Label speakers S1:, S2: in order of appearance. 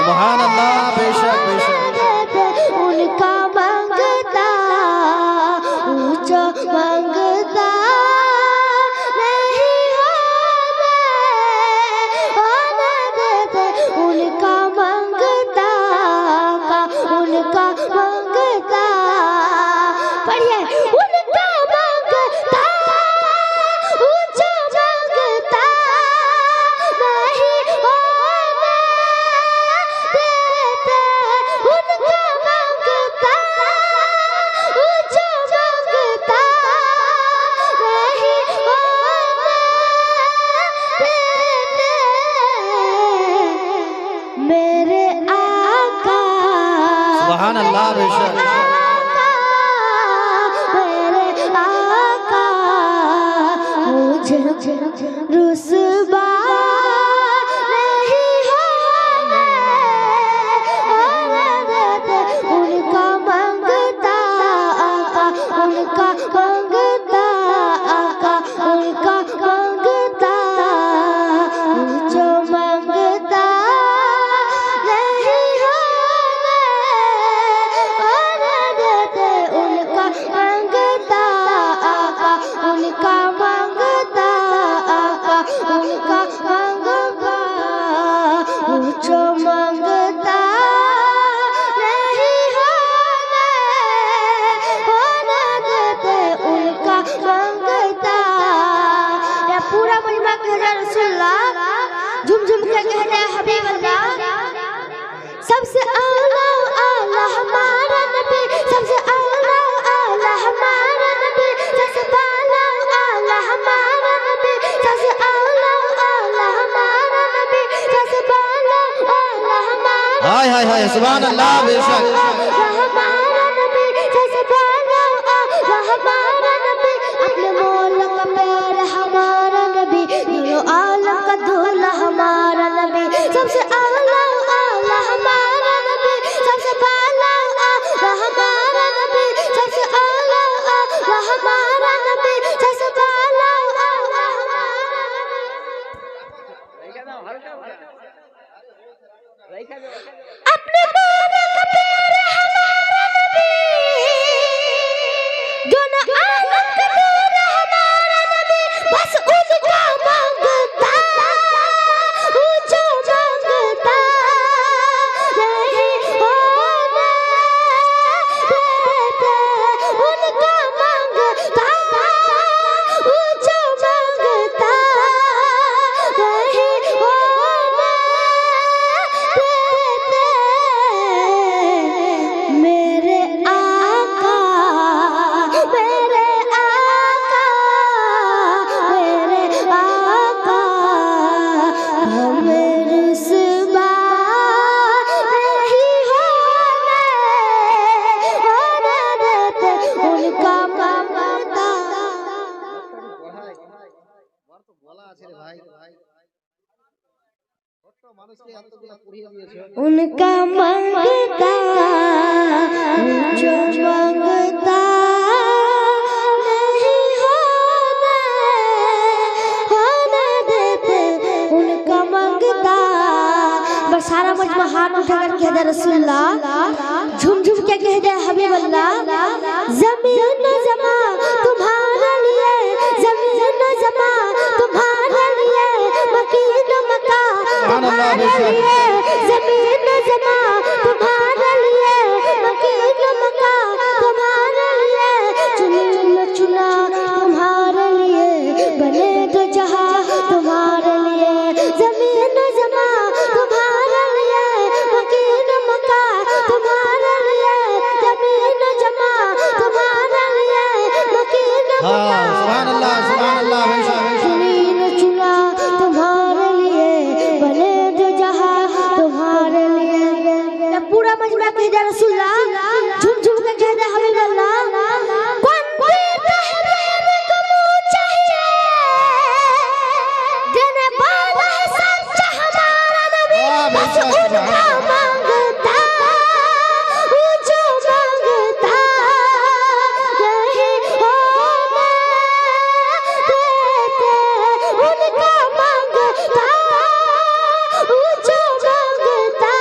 S1: सुभान अल्लाह। बेशक बेशक
S2: उनका मांगता ऊंचा मांगता नहीं होने देते उनका मांगता का उनका मांगता। पढ़िए उनका मांगता ऊंचा मांगता नहीं होने देते उनका मांगता ऊंचा मांगता नहीं होने देते मेरे आका।
S1: सुभान अल्लाह। बेशक
S2: मेरे आका मुझे रुसवा नहीं होने देते उनका मांगता आका उनका मांगता आका उनका मांगता जो मांगता नहीं होने देते उनका मांगता आका उनका मांगता आका उनका मांगता जो मांगता नहीं होने देते उनका मांगता। या पूरा मजमा कह रहा रसूलुल्लाह झुम झुम के कह रहा हबीब अल्लाह। सबसे आला आला हमारा नबी सबसे आला आला हमारा नबी सबसे आला आला हमारा नबी सबसे आला आला हमारा नबी सबसे आला आला हमारा।
S1: हाय हाय हाय सुभान अल्लाह। बेशक
S2: हमारा नबी सबसे आला आला हमारा नबी अपने मौला का प्यार हमारा नबी दोनों आलम का दूल्हा हमारा नबी सबसे आला आला हमारा नबी सबसे आला आला हमारा नबी सबसे आला आला हमारा नबी सबसे आला आला अपने मौला का प्यार हमारा नबी दोनों आलम का दूल्हा हमारा नबी बस उनका मांगता ऊंचा मांगता नहीं होने देते उनका मांगता ऊंचा मांगता नहीं होने देते मेरे आका मेरे आका मेरे आका हमें रुसवा नहीं होने देते उनका मांगता। उनका मांगता जो मांगता नहीं होने देते उनका मांगता। बस सारा मजमा हाथ उठाकर कह दे रसूलुल्लाह झुम झुम के कह दे हबीब अल्लाह। जमीन जमा तुम्हारे लिए जमीन जमा तुम्हारे लिए मकीन मक्का तुम्हारे लिए जमीन जमा तुम्हारे लिए मकीन मक्का तुम्हारे लिए चुन चुना तुम्हारे लिए बने दो जहां तुम्हारे लिए जमीन जमा तुम्हारे लिए मकीन मक्का तुम्हारे लिए जमीन जमा तुम्हारे लिए मकीन मक्का।
S1: सुभान अल्लाह। सुभान अल्लाह। बेशक
S2: जमीन चुना तुम्हारे लिए बने दो जहां तुम्हारे लिए। या पूरा मजमा कह दे रसूलुल्लाह झुम झुम के कह दे हबीब अल्लाह। कौन देता है रहने को मुँह चाहिए देने वाला है सच्चा हमारा नबी बस उनका मांगता ऊंचा मांगता नहीं होने देते उनका मांगता ऊंचा मांगता